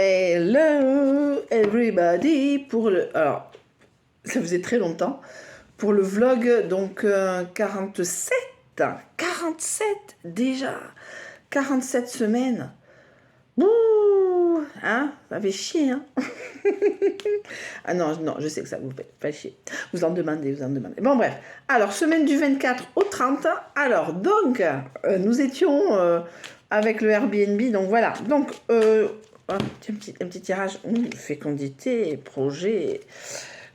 Hello everybody pour le... Alors, ça faisait très longtemps. Pour le vlog, donc 47 déjà 47 semaines. Bouh, hein, ça fait chier, hein. Ah non, non, je sais que ça vous fait chier. Vous en demandez. Bon, bref. Alors, semaine du 24 au 30. Alors, donc, nous étions avec le Airbnb. Donc, voilà. Donc, un petit tirage. Fécondité, projet,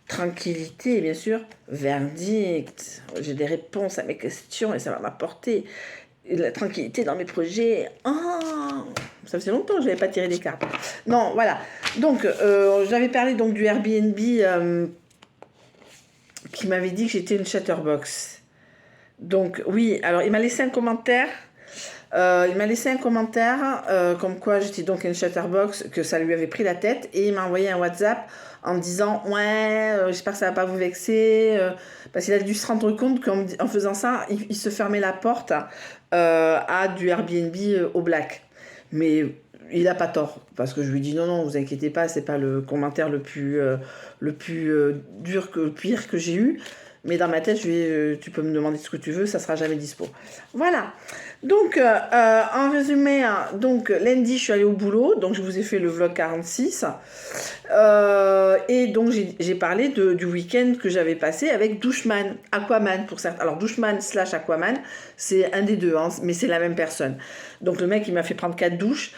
tranquillité, bien sûr. Verdict. J'ai des réponses à mes questions et ça va m'apporter la tranquillité dans mes projets. Oh, ça faisait longtemps que je n'avais pas tiré des cartes. Non, voilà. Donc, j'avais parlé donc du Airbnb qui m'avait dit que j'étais une chatterbox. Donc, oui, alors il m'a laissé un commentaire. Comme quoi j'étais donc une chatterbox, que ça lui avait pris la tête, et il m'a envoyé un WhatsApp en me disant ouais, j'espère que ça va pas vous vexer, parce qu'il a dû se rendre compte qu'en faisant ça, il se fermait la porte à du Airbnb au black. Mais il a pas tort, parce que je lui dis non, vous inquiétez pas, c'est pas le commentaire le plus pire que j'ai eu. Mais dans ma tête, tu peux me demander ce que tu veux, ça sera jamais dispo. Voilà. Donc, en résumé, hein, donc lundi, je suis allée au boulot, donc je vous ai fait le vlog 46. Et donc, j'ai parlé du week-end que j'avais passé avec Doucheman, Aquaman pour certains. Alors, Doucheman / Aquaman, c'est un des deux, hein, mais c'est la même personne. Donc, le mec, il m'a fait prendre 4 douches.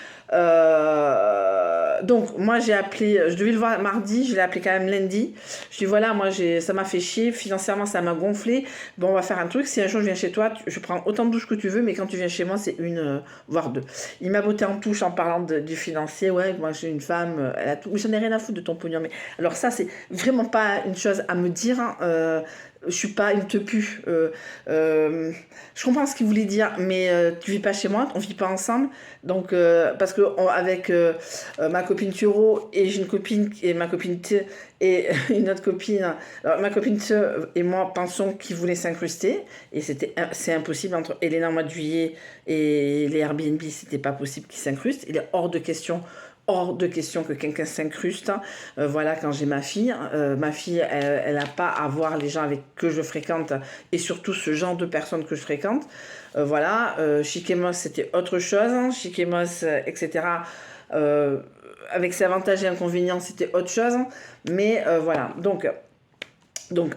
Donc moi j'ai appelé, je devais le voir mardi, je l'ai appelé quand même lundi. Je dis voilà, moi ça m'a fait chier, financièrement ça m'a gonflé. Bon, on va faire un truc, si un jour je viens chez toi, je prends autant de douches que tu veux, mais quand tu viens chez moi c'est une voire deux. Il m'a botté en touche en parlant du financier. Ouais, moi j'ai une femme, elle a tout, mais j'en ai rien à foutre de ton pognon. Mais alors ça c'est vraiment pas une chose à me dire, hein. Je suis pas une tepu. Je comprends ce qu'il voulait dire, mais tu vis pas chez moi, on vit pas ensemble. Donc, parce que avec ma copine Turo et j'ai une copine et ma copine T et une autre copine, alors, ma copine T et moi pensons qu'ils voulaient s'incruster, et c'est impossible entre Elena au mois de juillet et les Airbnb, c'était pas possible qu'ils s'incrustent. Il est hors de question que quelqu'un s'incruste. Voilà, quand j'ai ma fille, elle n'a pas à voir les gens que je fréquente, et surtout ce genre de personnes que je fréquente. Voilà, Chiquemos, c'était autre chose, hein. Chiquemos, etc. Avec ses avantages et inconvénients, c'était autre chose. Mais voilà, donc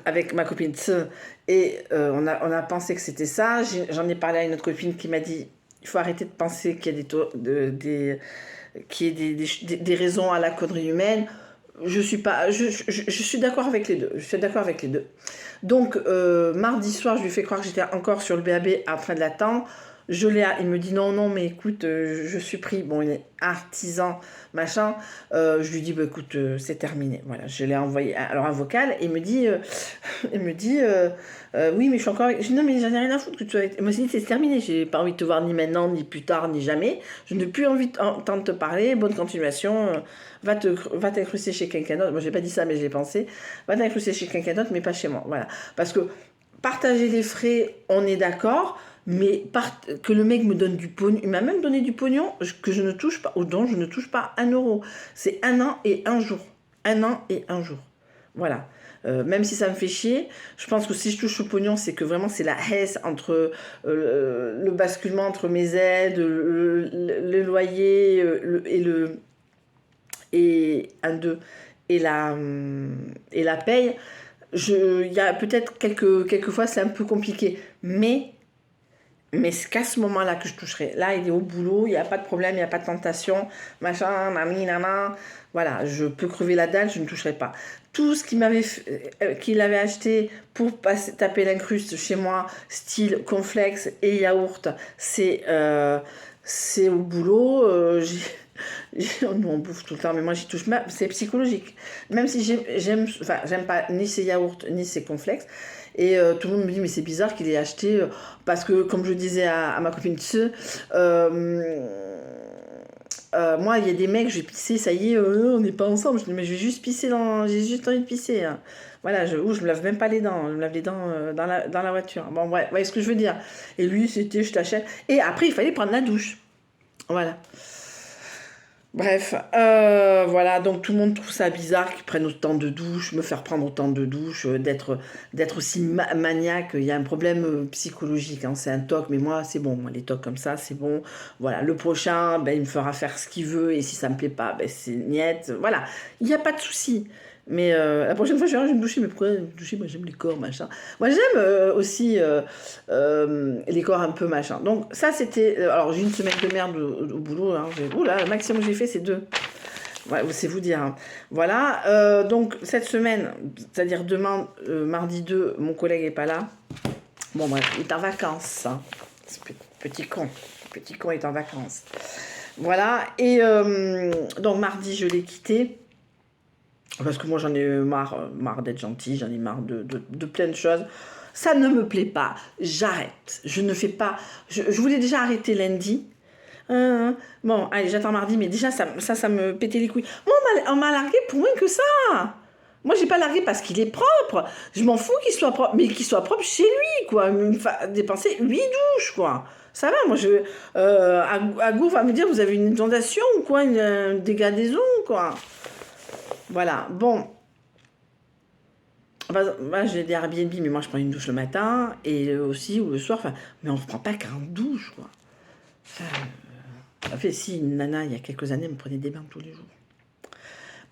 avec ma copine et on a pensé que c'était ça. J'en ai parlé à une autre copine qui m'a dit il faut arrêter de penser qu'il y a des raisons à la connerie humaine. Je suis d'accord avec les deux. Je suis d'accord avec les deux. Donc, mardi soir, je lui fais croire que j'étais encore sur le BAB après de l'attendre. Il me dit non, mais écoute, je suis pris. Bon, il est artisan, machin. Je lui dis, bah, écoute, c'est terminé. Voilà, je l'ai envoyé alors un vocal, et il me dit, oui, mais je suis encore avec... Je dis, non, mais j'en ai rien à foutre que tu sois avec... Moi, c'est terminé. J'ai pas envie de te voir ni maintenant, ni plus tard, ni jamais. Je n'ai plus envie d'entendre te parler. Bonne continuation. Va t'incruster chez quelqu'un d'autre. Moi, j'ai pas dit ça, mais je l'ai pensé. Va t'incruster chez quelqu'un d'autre, mais pas chez moi. Voilà. Parce que partager les frais, on est d'accord, mais que le mec me donne du pognon, il m'a même donné du pognon que je ne touche pas, ou dont je ne touche pas 1 euro. C'est 1 an et 1 jour. 1 an et 1 jour. Voilà. Même si ça me fait chier, je pense que si je touche au pognon, c'est que vraiment c'est la hesse entre le basculement entre mes aides, le loyer et la paye. Il y a peut-être quelques fois c'est un peu compliqué, mais c'est qu'à ce moment-là que je toucherai. Là, il est au boulot, il n'y a pas de problème, il n'y a pas de tentation, machin, nani, nana. Voilà, je peux crever la dalle, je ne toucherai pas. Tout ce qu'il avait acheté pour taper l'incruste chez moi, style cornflakes et yaourt, c'est au boulot. Nous, on bouffe tout le temps, mais moi, j'y touche pas. C'est psychologique. Même si j'aime pas ni ces yaourts, ni ces cornflakes. Et tout le monde me dit, mais c'est bizarre qu'il ait acheté, parce que, comme je disais à ma copine moi, il y a des mecs, je vais pisser, ça y est, on n'est pas ensemble. Je dis, mais je vais juste pisser j'ai juste envie de pisser, hein. Voilà, je me lave même pas les dents, je me lave les dents dans la voiture. Bon, ouais, vous voyez ce que je veux dire. Et lui, c'était, je t'achète. Et après, il fallait prendre la douche. Voilà. Bref, voilà, donc tout le monde trouve ça bizarre qu'ils prennent autant de douches, me faire prendre autant de douches, d'être aussi maniaque. Il y a un problème psychologique, hein, c'est un toc, mais moi, c'est bon. Moi, les tocs comme ça, c'est bon. Voilà, le prochain, ben, il me fera faire ce qu'il veut, et si ça me plaît pas, ben, c'est niette. Voilà, il n'y a pas de souci. Mais la prochaine fois, je vais me doucher. Mais pourquoi me doucher? Moi, j'aime les corps, machin. Moi, j'aime aussi les corps un peu machin. Donc, ça, c'était. Alors, j'ai une semaine de merde au boulot. Hein. Oula, le maximum que j'ai fait, c'est 2. Ouais, c'est vous dire. Hein. Voilà. Donc, cette semaine, c'est-à-dire demain, mardi 2, mon collègue est pas là. Bon, bref, il est en vacances. Hein. Petit con. Petit con est en vacances. Voilà. Et donc, mardi, je l'ai quitté. Parce que moi, j'en ai marre d'être gentil, j'en ai marre de plein de choses. Ça ne me plaît pas. J'arrête. Je ne fais pas. Je voulais déjà arrêter lundi. Bon, allez, j'attends mardi, mais déjà, ça me pétait les couilles. Moi, on m'a largué pour moins que ça. Moi, j'ai pas largué parce qu'il est propre. Je m'en fous qu'il soit propre, mais qu'il soit propre chez lui, quoi. Dépenser 8 douches, quoi. Ça va, moi, Agour va me dire, vous avez une inondation ou quoi, un dégât des eaux, quoi. Voilà, bon. Moi, j'ai des Airbnb, mais moi, je prends une douche le matin et aussi ou le soir. Enfin, mais on ne prend pas 40 douches, quoi. En fait, si une nana, il y a quelques années, me prenait des bains tous les jours.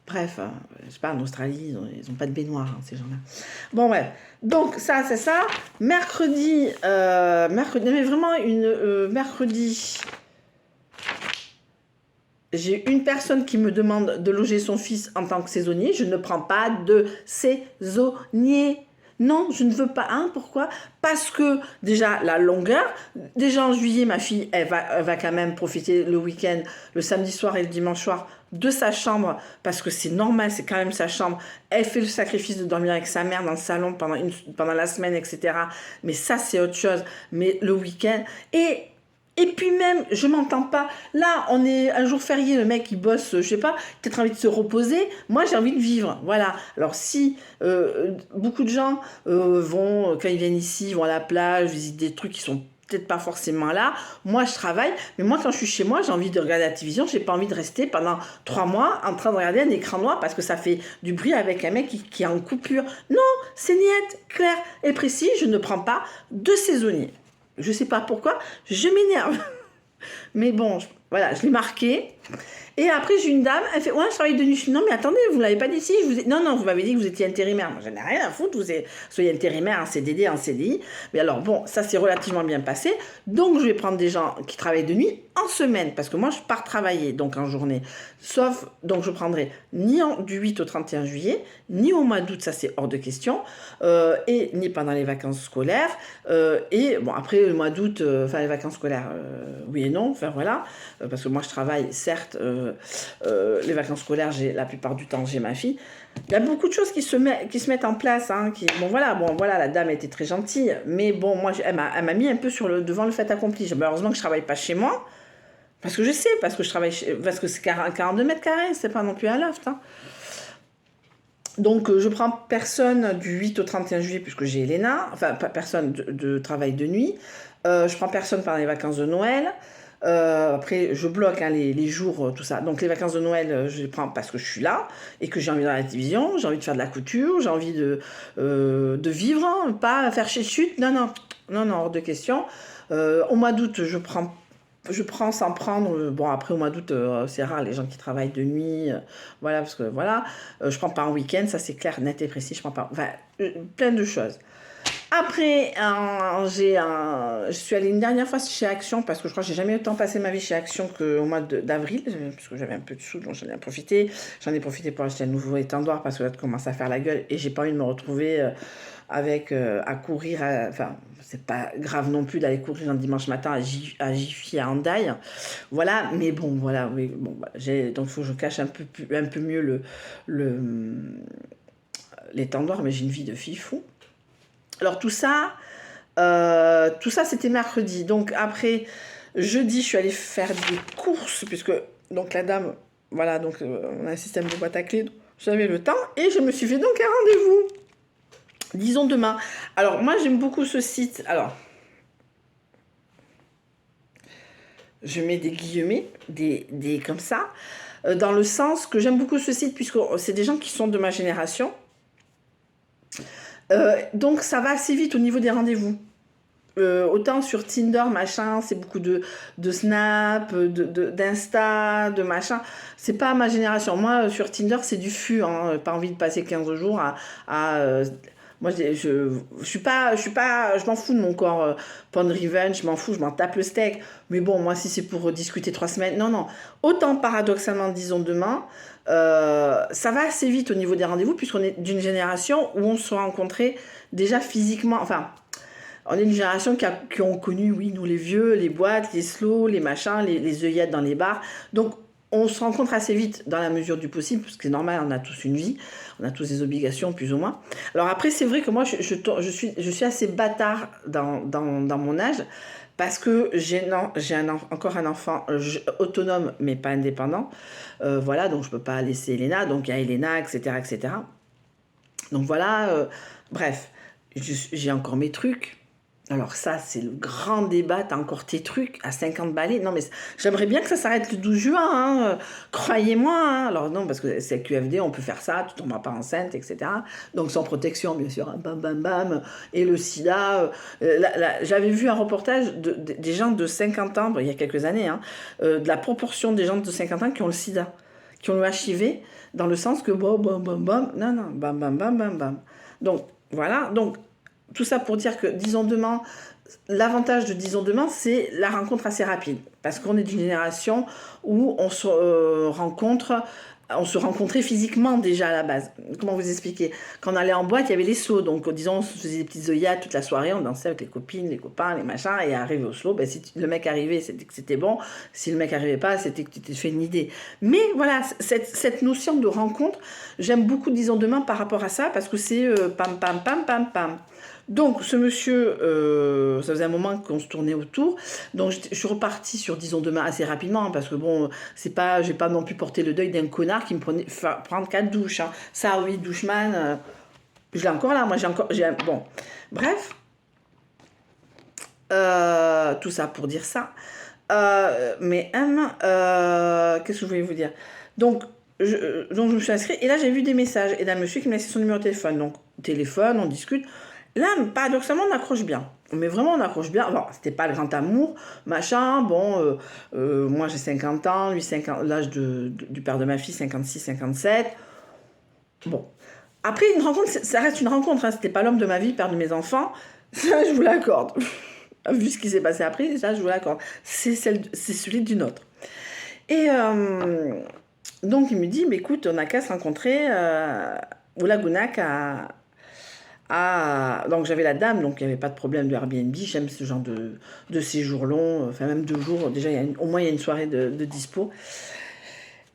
Bref, je sais pas, en Australie, ils ont pas de baignoire, hein, ces gens-là. Bon, bref. Donc, ça, c'est ça. Mercredi, mais vraiment, mercredi, j'ai une personne qui me demande de loger son fils en tant que saisonnier. Je ne prends pas de saisonnier. Non, je ne veux pas. Hein, pourquoi? Parce que déjà, la longueur. Déjà en juillet, ma fille, elle va quand même profiter le week-end, le samedi soir et le dimanche soir, de sa chambre. Parce que c'est normal, c'est quand même sa chambre. Elle fait le sacrifice de dormir avec sa mère dans le salon pendant la semaine, etc. Mais ça, c'est autre chose. Mais le week-end. Et puis même, je m'entends pas. Là, on est un jour férié, le mec il bosse, je sais pas, peut-être envie de se reposer. Moi, j'ai envie de vivre. Voilà. Alors si beaucoup de gens vont, quand ils viennent ici, vont à la plage, visitent des trucs qui sont peut-être pas forcément là. Moi, je travaille, mais moi, quand je suis chez moi, j'ai envie de regarder la télévision. J'ai pas envie de rester pendant 3 mois en train de regarder un écran noir parce que ça fait du bruit avec un mec qui est en coupure. Non, c'est net, clair et précis. Je ne prends pas de saisonnier. Je sais pas pourquoi, je m'énerve. Mais bon, voilà, je l'ai marqué. Et après, j'ai une dame, elle fait, ouais, je travaille de nuit. Je dis, non, mais attendez, vous ne l'avez pas dit si. Non, vous m'avez dit que vous étiez intérimaire. Moi, j'en ai rien à foutre, soyez intérimaire, en CDD, en CDI. Mais alors, bon, ça s'est relativement bien passé. Donc, je vais prendre des gens qui travaillent de nuit en semaine, parce que moi, je pars travailler, donc en journée. Sauf, donc, je prendrai du 8 au 31 juillet, ni au mois d'août, ça c'est hors de question, et ni pendant les vacances scolaires. Et bon, après, le mois d'août, enfin, les vacances scolaires, oui et non, enfin voilà, parce que moi, je travaille, certes, les vacances scolaires, la plupart du temps, j'ai ma fille. Il y a beaucoup de choses qui se mettent en place. Hein, bon, voilà, la dame était très gentille. Mais bon, moi, elle m'a mis un peu devant le fait accompli. Heureusement que je ne travaille pas chez moi. Parce que je sais, parce que c'est 42 mètres carrés. C'est pas non plus un loft. Hein. Donc, je prends personne du 8 au 31 juillet, puisque j'ai Elena. Enfin, pas personne de travail de nuit. Je prends personne pendant les vacances de Noël. Après, je bloque hein, les jours, tout ça. Donc, les vacances de Noël, je les prends parce que je suis là et que j'ai envie de la télévision, j'ai envie de faire de la couture, j'ai envie de vivre, hein, pas faire chez chute. Non, hors de question. Au mois d'août, je prends sans prendre. Bon, après, au mois d'août, c'est rare les gens qui travaillent de nuit. Voilà, parce que voilà. Je prends pas un week-end, ça c'est clair, net et précis. Je prends pas. Enfin, plein de choses. Après, je suis allée une dernière fois chez Action parce que je crois que j'ai jamais autant passé ma vie chez Action qu'au mois d'avril, parce que j'avais un peu de sous, donc j'en ai profité. J'en ai profité pour acheter un nouveau étendoir parce que là, tu commences à faire la gueule et j'ai pas envie de me retrouver à courir. Enfin, c'est pas grave non plus d'aller courir un dimanche matin à Jiffy, à Hendaye. Voilà, mais bon, voilà, oui, bon, donc il faut que je cache un peu mieux l'étendoir, mais j'ai une vie de fifou. Alors tout ça c'était mercredi. Donc après, jeudi, je suis allée faire des courses, puisque donc la dame, voilà, donc on a un système de boîte à clés, donc j'avais le temps, et je me suis fait donc un rendez-vous. Disons demain. Alors moi j'aime beaucoup ce site. Alors, je mets des guillemets, des comme ça. dans le sens que j'aime beaucoup ce site, puisque c'est des gens qui sont de ma génération. Donc ça va assez vite au niveau des rendez-vous. Autant sur Tinder, machin, c'est beaucoup de Snap, d'Insta, de machin. C'est pas ma génération. Moi, sur Tinder, c'est du fût. Hein. Pas envie de passer 15 jours moi, je m'en fous de mon corps. Porn revenge, je m'en fous, je m'en tape le steak. Mais bon, moi, si c'est pour discuter 3 semaines, non, non. Autant paradoxalement, disons demain, ça va assez vite au niveau des rendez-vous, puisqu'on est d'une génération où on se rencontrait déjà physiquement. Enfin, on est une génération qui ont connu, oui, nous les vieux, les boîtes, les slows, les machins, les œillettes dans les bars. Donc, on se rencontre assez vite dans la mesure du possible, parce que c'est normal, on a tous une vie, on a tous des obligations, plus ou moins. Alors après, c'est vrai que moi, je suis assez bâtard dans mon âge, parce que encore un enfant autonome, mais pas indépendant. Voilà, donc je ne peux pas laisser Elena, donc il y a Elena, etc., etc. Donc voilà, bref, j'ai encore mes trucs. Alors ça, c'est le grand débat, t'as encore tes trucs à 50 balais. Non mais j'aimerais bien que ça s'arrête le 12 juin, hein, croyez-moi. Hein. Alors non, parce que c'est QFD, on peut faire ça, tu tomberas pas enceinte, etc. Donc sans protection, bien sûr, hein, bam bam bam. Et le sida, j'avais vu un reportage des gens de 50 ans, bon, il y a quelques années, hein, de la proportion des gens de 50 ans qui ont le sida, qui ont le HIV, dans le sens que bam bam bam bam, non non, bam bam bam bam bam. Donc voilà, donc tout ça pour dire que Disons Demain, l'avantage de Disons Demain, c'est la rencontre assez rapide. Parce qu'on est d'une génération où on se rencontrait physiquement déjà à la base. Comment vous expliquer? Quand on allait en boîte, il y avait les slows. Donc, disons, on se faisait des petites œillades toute la soirée, on dansait avec les copines, les copains, les machins, et arrivé au slow, si le mec arrivait, c'était que c'était bon. Si le mec arrivait pas, c'était que tu t'es fait une idée. Mais voilà, cette notion de rencontre, j'aime beaucoup Disons Demain par rapport à ça, parce que c'est pam, pam, pam, pam, pam. Donc, ce monsieur, ça faisait un moment qu'on se tournait autour. Donc, je suis repartie sur Disons Demain assez rapidement, hein, parce que bon, j'ai pas non plus porté le deuil d'un connard qui me prenait prendre 4 douches. Hein. Ça, oui, doucheman, je l'ai encore là. Moi, bon, bref. Tout ça pour dire ça. Mais qu'est-ce que je voulais vous dire? Donc, je me suis inscrite et là, j'ai vu des messages et d'un monsieur qui m'a laissé son numéro de téléphone. Donc, téléphone, on discute. Là, paradoxalement, on accroche bien. Mais vraiment, on accroche bien. Alors, c'était pas le grand amour, machin. Bon, moi, j'ai 50 ans, lui, l'âge du père de ma fille, 56, 57. Bon. Après, une rencontre, ça reste une rencontre. Hein. C'était pas l'homme de ma vie, père de mes enfants. Ça, je vous l'accorde. Vu ce qui s'est passé après, ça, je vous l'accorde. C'est celui d'une autre. Et donc, il me dit, mais écoute, on n'a qu'à se rencontrer au Lagunac donc j'avais la dame, donc il n'y avait pas de problème de Airbnb. J'aime ce genre de séjour long, enfin même 2 jours. Déjà, au moins, il y a une soirée de dispo.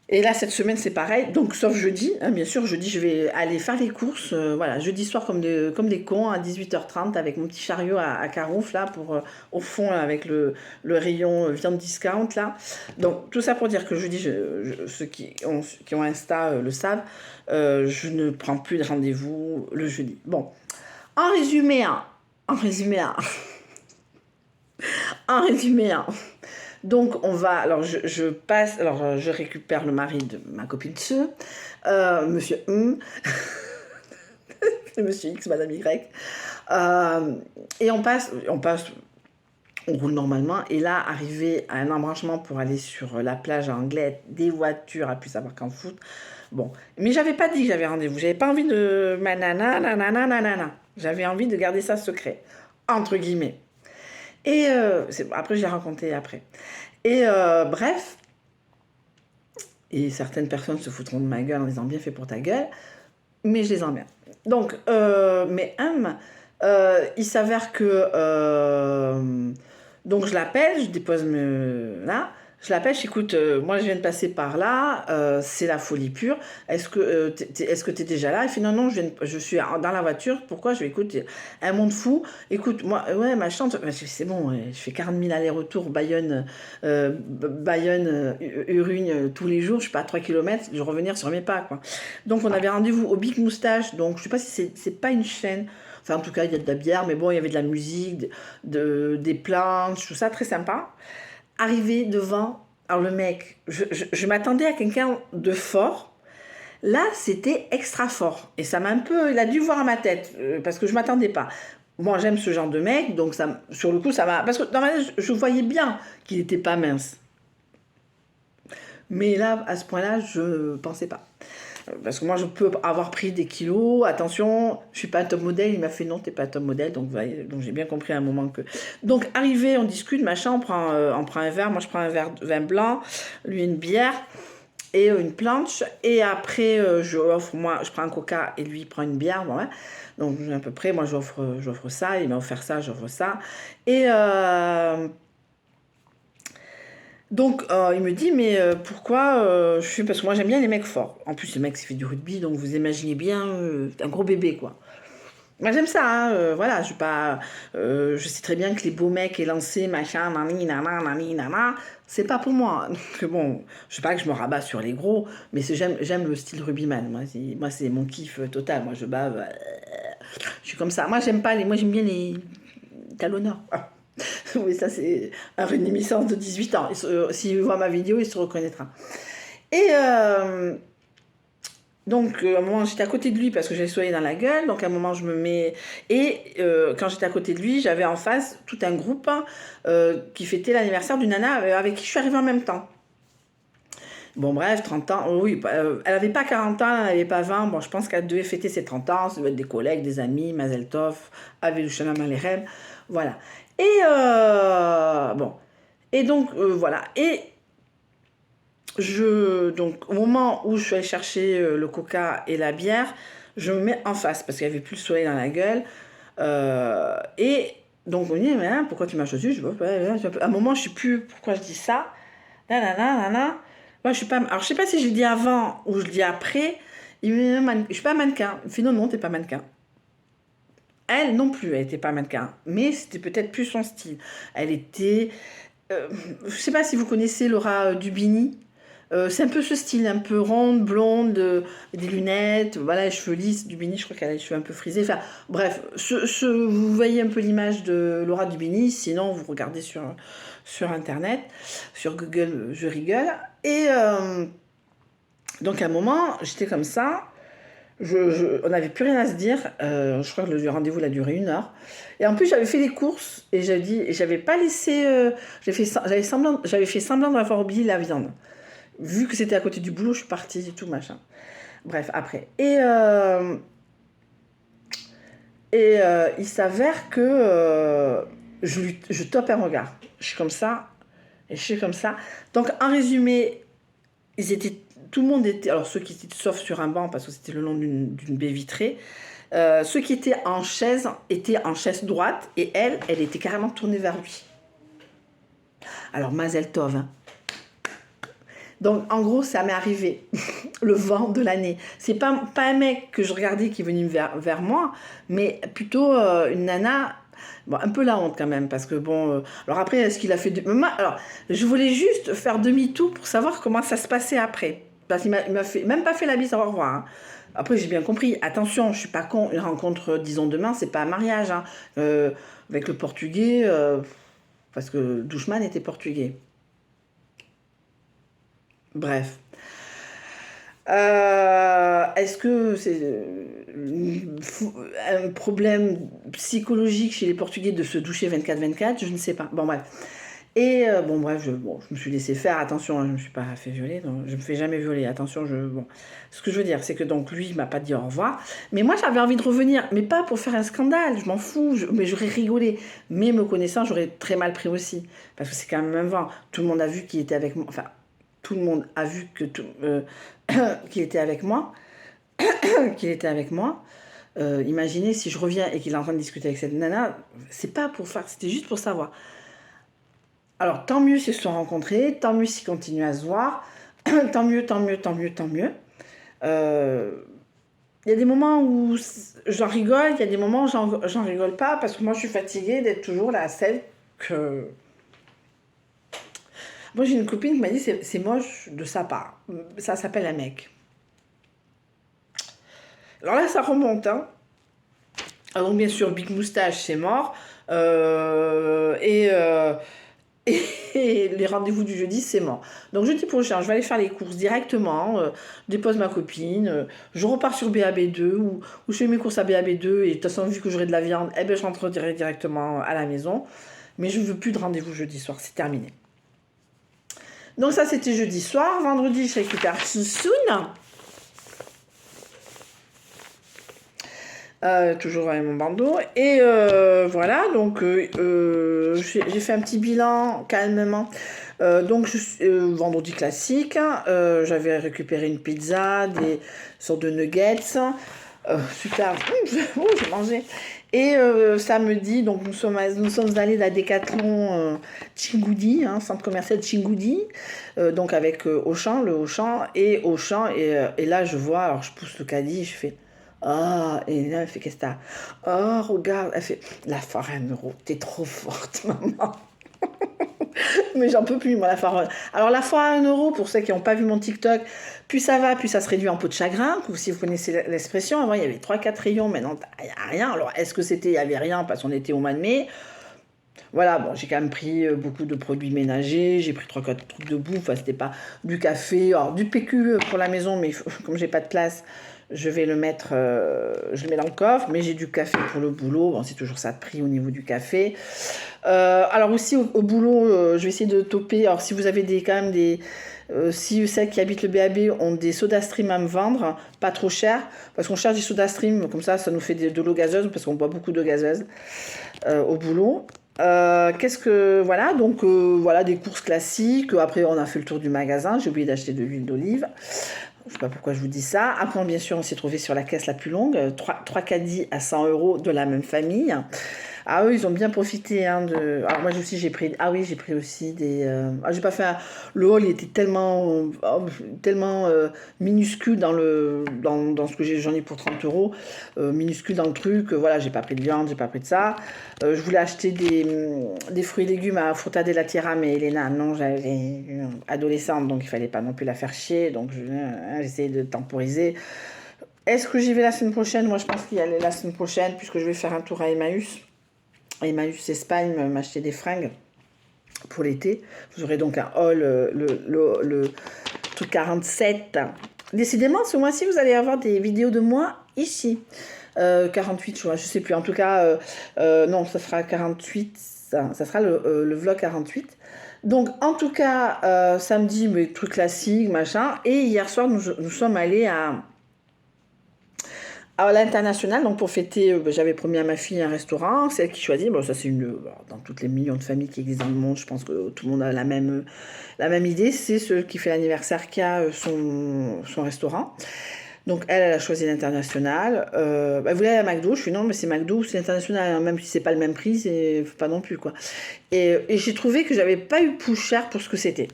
Et là, cette semaine, c'est pareil. Donc, sauf jeudi, hein, bien sûr, jeudi, je vais aller faire les courses. Voilà, jeudi soir, comme des cons, à 18h30, avec mon petit chariot à Carouf, là, au fond, là, avec le rayon viande discount, là. Donc, tout ça pour dire que jeudi, ceux qui ont Insta le savent, je ne prends plus de rendez-vous le jeudi. Bon, en résumé, donc on va, alors je récupère le mari de ma copine monsieur monsieur X, madame Y, et on roule normalement, et là, arrivé à un embranchement pour aller sur la plage anglaise, des voitures à plus savoir qu'en foot. Bon, mais j'avais pas dit que j'avais rendez-vous, j'avais pas envie de nanana, j'avais envie de garder ça secret, entre guillemets. Et après, je l'ai raconté après. Et bref, et certaines personnes se foutront de ma gueule en disant bien fait pour ta gueule, mais je les emmerde. Donc, il s'avère que donc je l'appelle, je dépose là. Je l'appelle, écoute, moi je viens de passer par là, c'est la folie pure. Est-ce que t'es déjà là? Il fait non, je suis dans la voiture. Pourquoi? Je vais écouter un monde fou. Écoute, moi, ouais, ma chante, c'est bon, je fais 40 000 allers-retours Bayonne, Urugne tous les jours. Je suis pas à 3 km, je vais revenir sur mes pas, quoi. Donc on avait rendez-vous au Big Moustache. Donc je sais pas si c'est pas une chaîne. Enfin, en tout cas, il y a de la bière, mais bon, il y avait de la musique, des planches, tout ça, très sympa. Arrivé devant, Alors le mec, je m'attendais à quelqu'un de fort. Là, c'était extra fort. Et ça m'a un peu... Il a dû voir ma tête, parce que je m'attendais pas. Moi, j'aime ce genre de mec, donc ça, sur le coup, ça m'a... Parce que dans ma tête, je voyais bien qu'il n'était pas mince. Mais là, à ce point-là, je pensais pas. Parce que moi, je peux avoir pris des kilos. Attention, je suis pas un top modèle. Il m'a fait non, t'es pas un top modèle. Donc j'ai bien compris à un moment que. Donc arrivé, on discute, machin, on prend un verre. Moi, je prends un verre de vin blanc, lui une bière et une planche. Et après, moi, je prends un coca et lui il prend une bière. Bon, ouais. Donc à peu près, moi, j'offre ça. Il m'a offert ça, j'offre ça. Et donc, il me dit, mais pourquoi je suis... Parce que moi, j'aime bien les mecs forts. En plus, le mec, il fait du rugby, donc vous imaginez bien un gros bébé, quoi. Moi, j'aime ça, hein, voilà. Je suis pas... je sais très bien que les beaux mecs élancés, machin, nani, nana, c'est pas pour moi. Donc, bon, je sais pas que je me rabats sur les gros, mais j'aime le style rugbyman. Moi, c'est mon kiff total. Moi, je bave... je suis comme ça. Moi, j'aime pas les... Moi, j'aime bien les talonneurs. Oui, ça c'est un réminiscence de 18 ans. S'il voit ma vidéo, il se reconnaîtra. Et donc, à un moment, j'étais à côté de lui parce que j'avais soigné dans la gueule. Donc, à un moment, je me mets... Et quand j'étais à côté de lui, j'avais en face tout un groupe qui fêtait l'anniversaire d'une nana avec qui je suis arrivée en même temps. Bon, bref, 30 ans. Oui, elle n'avait pas 40 ans, elle n'avait pas 20. Bon, je pense qu'elle devait fêter ses 30 ans. Ça devait être des collègues, des amis, Mazel Tov, Ave Lushana Malerem. Voilà. Et bon. Et donc, voilà. Et donc, au moment où je suis allée chercher le coca et la bière, je me mets en face parce qu'il n'y avait plus le soleil dans la gueule. Et donc, on me dit, mais hein, pourquoi tu m'as choisi? À un moment, je ne sais plus pourquoi je dis ça. Nanana. Moi, je suis pas... Alors, je sais pas si je le dis avant ou je le dis après. Il me dit, je suis pas mannequin. Il me fait, non, non, t'es pas mannequin. Elle non plus, elle était pas mannequin. Mais c'était peut-être plus son style. Elle était... je sais pas si vous connaissez Laura Dubini. C'est un peu ce style, un peu ronde, blonde, des lunettes, voilà, les cheveux lisses. Dubini, je crois qu'elle a les cheveux un peu frisés. Enfin, bref, vous voyez un peu l'image de Laura Dubini. Sinon, vous regardez sur Internet, sur Google, je rigole. Et donc, à un moment, j'étais comme ça. On n'avait plus rien à se dire. Je crois que le rendez-vous a duré 1 heure. Et en plus, j'avais fait les courses et j'avais pas laissé. J'avais fait semblant d'avoir oublié la viande. Vu que c'était à côté du boulot, je suis partie et tout, machin. Bref, après. Et il s'avère que je tope un regard. Je suis comme ça, et je suis comme ça. Donc, en résumé, tout le monde était... Alors, ceux qui étaient sauf sur un banc, parce que c'était le long d'une baie vitrée, ceux qui étaient en chaise droite, et elle était carrément tournée vers lui. Alors, Mazel Tov, hein. Donc, en gros, ça m'est arrivé le vent de l'année. C'est pas un mec que je regardais qui est venu vers moi, mais plutôt une nana. Bon, un peu la honte quand même, parce que bon... alors après, est-ce qu'il a fait... Alors, je voulais juste faire demi-tour pour savoir comment ça se passait après. Parce qu'il m'a même pas fait la bise, au revoir. Hein. Après, j'ai bien compris. Attention, je suis pas con. Une rencontre, disons, demain, c'est pas un mariage. Hein. Avec le portugais, parce que Douchman était portugais. Bref. Est-ce que c'est un problème psychologique chez les Portugais de se doucher 24/24? Je ne sais pas. Bon, bref. Et bon, bref, je me suis laissé faire. Attention, hein, je ne me suis pas fait violer. Donc je ne me fais jamais violer. Attention, bon. Ce que je veux dire, c'est que donc lui, il m'a pas dit au revoir. Mais moi, j'avais envie de revenir. Mais pas pour faire un scandale. Je m'en fous. Mais j'aurais rigolé. Mais me connaissant, j'aurais très mal pris aussi. Parce que c'est quand même un vent. Tout le monde a vu qu'il était avec moi. Enfin, tout le monde a vu qu'il était avec moi. Qu'il était avec moi. Imaginez si je reviens et qu'il est en train de discuter avec cette nana. C'est pas pour faire. C'était juste pour savoir. Alors, tant mieux s'ils se sont rencontrés, tant mieux s'ils continuent à se voir, tant mieux. Il y a des moments où j'en rigole, il y a des moments où j'en rigole pas, parce que moi, je suis fatiguée d'être toujours la celle que... Moi, j'ai une copine qui m'a dit c'est moche de sa part. Ça s'appelle un mec. Alors là, ça remonte, hein. Alors, donc, bien sûr, Big Moustache, c'est mort. Et les rendez-vous du jeudi, c'est mort. Donc jeudi prochain, je vais aller faire les courses directement, je dépose ma copine, je repars sur BAB2 ou je fais mes courses à BAB2 et de toute façon, vu que j'aurai de la viande, eh ben, je rentrerai directement à la maison. Mais je veux plus de rendez-vous jeudi soir, c'est terminé. Donc ça, c'était jeudi soir. Vendredi, je récupère Soun. Toujours avec mon bandeau. Et voilà, donc j'ai fait un petit bilan calmement. Donc vendredi classique, j'avais récupéré une pizza, des sortes de nuggets. Super, j'ai mangé. Et samedi, donc nous sommes allés à la Décathlon Chingoudi, centre commercial Chingoudi, donc avec Auchan, le Auchan, et là je vois, alors je pousse le caddie, je fais ah, et là elle fait qu'est-ce que t'as? Oh, regarde, elle fait la foire à 1 euro, t'es trop forte, maman. Mais j'en peux plus, moi, la foire. Alors, la foire à 1 euro, pour ceux qui n'ont pas vu mon TikTok, plus ça va, plus ça se réduit en peau de chagrin. Ou si vous connaissez l'expression, avant, il y avait 3-4 rayons, maintenant, il n'y a rien. Alors, est-ce que il y avait rien parce qu'on était au mois de mai? Voilà, bon, j'ai quand même pris beaucoup de produits ménagers, j'ai pris 3-4 trucs de bouffe, enfin, c'était pas du café, alors du PQ pour la maison, mais comme j'ai pas de place, je vais le mettre, je le mets dans le coffre, mais j'ai du café pour le boulot, bon, c'est toujours ça de prix au niveau du café. Alors aussi au boulot, je vais essayer de toper, alors si vous avez quand même des... si celles qui habitent le BAB ont des soda stream à me vendre, pas trop cher, parce qu'on cherche des soda stream, comme ça nous fait de l'eau gazeuse, parce qu'on boit beaucoup d'eau gazeuse au boulot. Voilà, donc voilà des courses classiques. Après, on a fait le tour du magasin. J'ai oublié d'acheter de l'huile d'olive. Je sais pas pourquoi je vous dis ça. Après, bien sûr, on s'est trouvé sur la caisse la plus longue. 3 caddies à 100 euros de la même famille. Ah eux, ils ont bien profité de... Alors moi aussi, j'ai pris... Ah oui, j'ai pris aussi des... j'ai pas fait Le haul, il était tellement, tellement minuscule dans ce que j'en ai pour 30 euros. Minuscule dans le truc. Voilà, j'ai pas pris de viande, j'ai pas pris de ça. Je voulais acheter des fruits et légumes à Frutta della Tierra, mais Elena, non, j'avais une adolescente, donc il fallait pas non plus la faire chier. Donc j'essayais de temporiser. Est-ce que j'y vais la semaine prochaine? Moi, je pense qu'il y aller la semaine prochaine, puisque je vais faire un tour à Emmaüs. Emmaüs Espagne, m'acheter des fringues pour l'été. Vous aurez donc un haul, le truc 47. Décidément, ce mois-ci, vous allez avoir des vidéos de moi ici. 48, je sais plus. En tout cas, non, ça sera 48. Ça sera le vlog 48. Donc, en tout cas, samedi, mes trucs classiques, machin. Et hier soir, nous sommes allés à l'international, donc pour fêter, j'avais promis à ma fille un restaurant, c'est elle qui choisit. Bon, ça c'est dans toutes les millions de familles qui existent dans le monde, je pense que tout le monde a la même idée. C'est ce qui fait l'anniversaire qui a son restaurant. Donc elle a choisi l'international. Elle voulait aller à McDo. Je suis non, mais c'est McDo ou c'est l'international, hein, même si c'est pas le même prix, c'est pas non plus quoi. Et j'ai trouvé que j'avais pas eu plus cher pour ce que c'était.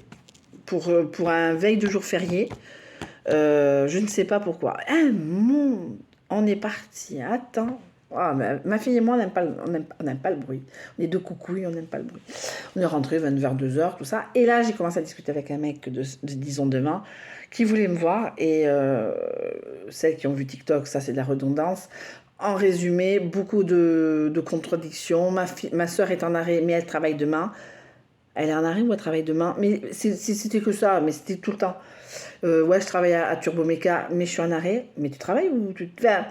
Pour un veille de jour férié. Je ne sais pas pourquoi. On est parti. Attends. Ah, ma fille et moi, on n'aime pas le bruit. On est deux coucouilles, on n'aime pas le bruit. On est rentré vers 2h, tout ça. Et là, j'ai commencé à discuter avec un mec disons demain, qui voulait me voir. Et celles qui ont vu TikTok, ça c'est de la redondance. En résumé, beaucoup de contradictions. Ma soeur est en arrêt, mais elle travaille demain. Elle est en arrêt ou elle travaille demain? Mais c'était que ça, mais c'était tout le temps. Ouais, je travaille à Turboméca, mais je suis en arrêt. Mais tu travailles ou tu... Enfin,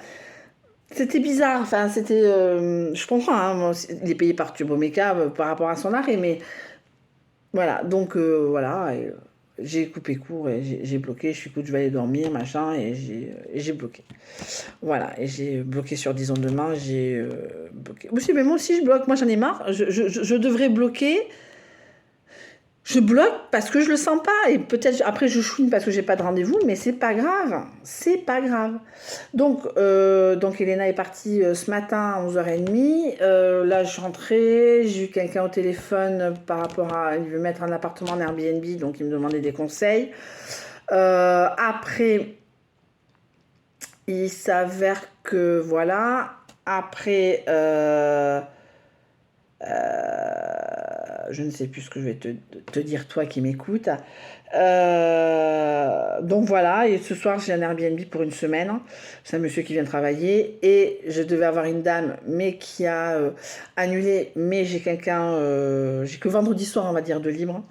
c'était bizarre. Enfin, c'était... je comprends, hein, moi, il est payé par Turboméca par rapport à son arrêt, mais... Voilà, donc voilà. J'ai coupé court et j'ai bloqué. Je suis écoute, je vais aller dormir, machin, et j'ai bloqué. Voilà, et j'ai bloqué sur Disons Demain, j'ai bloqué. Aussi, mais moi aussi, je bloque. Moi, j'en ai marre. Je devrais bloquer... Je bloque parce que je le sens pas et peut-être après je chouine parce que j'ai pas de rendez-vous, mais c'est pas grave, c'est pas grave. Donc Elena est partie ce matin à 11h30. Là je suis rentrée, j'ai eu quelqu'un au téléphone par rapport à, il veut mettre un appartement en Airbnb, donc il me demandait des conseils. Après, il s'avère que voilà, après je ne sais plus ce que je vais te dire, toi qui m'écoutes. Donc voilà, et ce soir j'ai un Airbnb pour une semaine. C'est un monsieur qui vient travailler et je devais avoir une dame, mais qui a annulé. Mais j'ai quelqu'un, j'ai que vendredi soir, on va dire, de libre.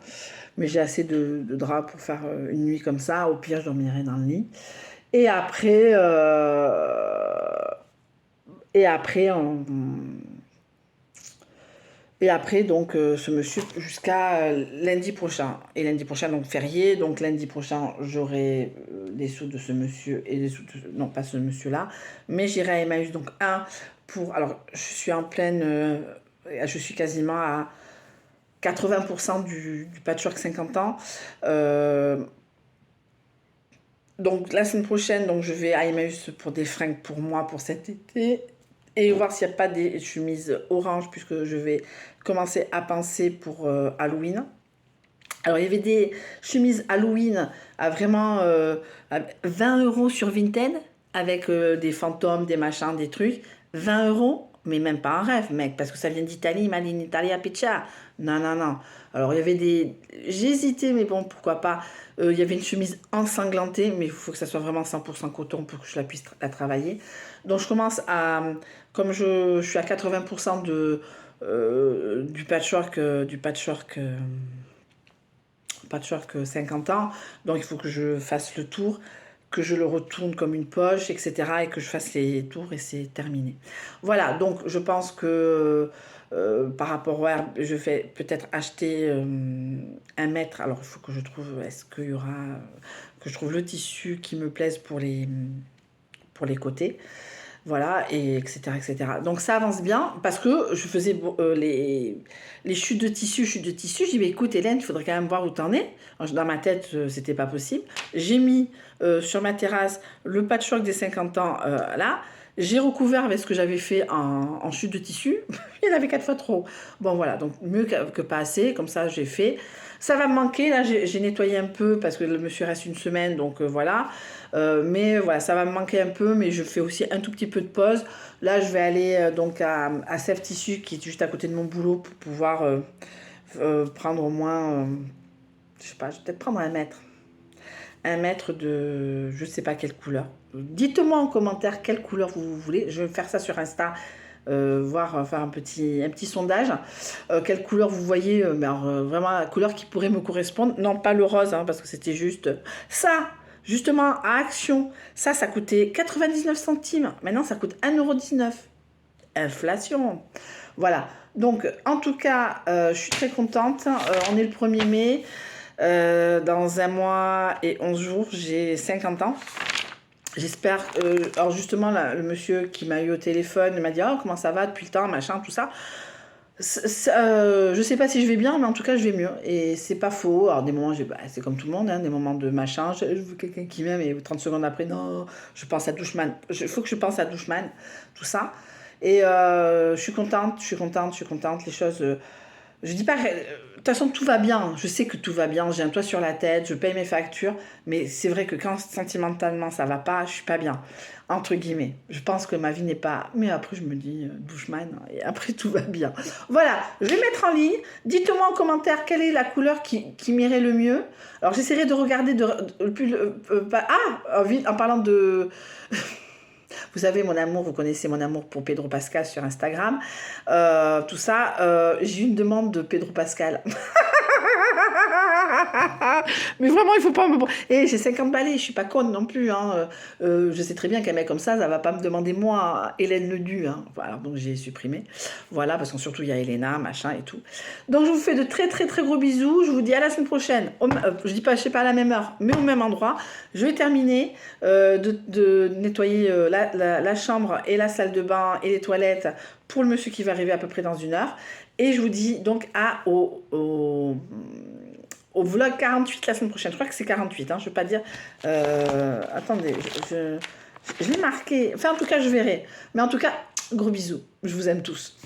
Mais j'ai assez de draps pour faire une nuit comme ça. Au pire, je dormirai dans le lit. Et après, et après, on, et après, donc, ce monsieur jusqu'à lundi prochain. Et lundi prochain, donc férié. Donc, lundi prochain, j'aurai les sous de ce monsieur et les sous de... Non, pas ce monsieur-là. Mais j'irai à Emmaüs. Donc, pour... Alors, je suis en pleine... je suis quasiment à 80% du patchwork 50 ans. Donc, la semaine prochaine, donc, je vais à Emmaüs pour des fringues pour moi, pour cet été. Et voir s'il n'y a pas des chemises orange, puisque je vais commencer à penser pour Halloween. Alors, il y avait des chemises Halloween à vraiment à 20 € sur Vinted, avec des fantômes, des machins, des trucs. 20 €, mais même pas un rêve, mec, parce que ça vient d'Italie, Made in Italia Piccia. Non, non, non. Alors, il y avait des... J'ai hésité, mais bon, pourquoi pas. Il y avait une chemise ensanglantée, mais il faut que ça soit vraiment 100% coton pour que je la puisse la travailler. Donc, je commence à... Comme je suis à 80% du patchwork, patchwork 50 ans, donc il faut que je fasse le tour, que je le retourne comme une poche, etc. et que je fasse les tours et c'est terminé. Voilà, donc je pense que par rapport à... Je vais peut-être acheter 1 mètre. Alors, il faut que je trouve... Est-ce qu'il y aura... que je trouve le tissu qui me plaise pour les côtés. Voilà, et etc., etc. Donc ça avance bien, parce que je faisais les chutes de tissu. J'ai dit, mais écoute Hélène, il faudrait quand même voir où t'en es. Alors, dans ma tête, c'était pas possible. J'ai mis sur ma terrasse le patchwork des 50 ans, là. J'ai recouvert avec ce que j'avais fait en chute de tissu. Il y en avait 4 fois trop. Bon voilà, donc mieux que pas assez, comme ça j'ai fait. Ça va me manquer, là j'ai nettoyé un peu parce que le monsieur reste une semaine, donc voilà. Mais voilà, ça va me manquer un peu, mais je fais aussi un tout petit peu de pause. Là je vais aller donc à Sève Tissu qui est juste à côté de mon boulot pour pouvoir prendre au moins, je sais pas, je vais peut-être prendre 1 mètre. 1 mètre de je sais pas quelle couleur. Dites-moi en commentaire quelle couleur vous voulez. Je vais faire ça sur Insta, faire un petit sondage. Quelle couleur vous voyez, vraiment la couleur qui pourrait me correspondre. Non, pas le rose, hein, parce que c'était juste ça. Justement, à Action, ça coûtait 99 centimes. Maintenant, ça coûte 1,19 €. Inflation. Voilà. Donc, en tout cas, je suis très contente. On est le 1er mai. Dans 1 mois et 11 jours, j'ai 50 ans. J'espère... alors justement, là, le monsieur qui m'a eu au téléphone m'a dit « Oh, comment ça va depuis le temps, machin, tout ça ». Je sais pas si je vais bien, mais en tout cas, je vais mieux. Et c'est pas faux. Alors, des moments, c'est comme tout le monde, hein, des moments de machin. Je veux quelqu'un qui m'aime et 30 secondes après, non, je pense à Douchman. Il faut que je pense à Douchman, tout ça. Et je suis contente. Les choses... je dis pas... de toute façon, tout va bien. Je sais que tout va bien. J'ai un toit sur la tête. Je paye mes factures. Mais c'est vrai que quand sentimentalement, ça va pas, je suis pas bien. Entre guillemets. Je pense que ma vie n'est pas... Mais après, je me dis, Bushman, et après, tout va bien. Voilà. Je vais mettre en ligne. Dites-moi en commentaire quelle est la couleur qui m'irait le mieux. Alors, j'essaierai de regarder en parlant de... Vous savez, mon amour, vous connaissez mon amour pour Pedro Pascal sur Instagram. Tout ça, j'ai eu une demande de Pedro Pascal. Mais vraiment, il faut pas me... Et j'ai 50 balais, je suis pas conne non plus. Hein. Je sais très bien qu'un mec comme ça va pas me demander moi, Hélène Ledu. Hein. Voilà, donc j'ai supprimé. Voilà, parce que surtout, il y a Elena, machin et tout. Donc, je vous fais de très, très, très gros bisous. Je vous dis à la semaine prochaine. Je dis pas, je sais pas à la même heure, mais au même endroit. Je vais terminer de nettoyer la chambre et la salle de bain et les toilettes pour le monsieur qui va arriver à peu près dans 1 heure. Et je vous dis donc au vlog 48 la semaine prochaine. Je crois que c'est 48, hein, je ne veux pas dire... attendez, je l'ai marqué. Enfin, en tout cas, je verrai. Mais en tout cas, gros bisous. Je vous aime tous.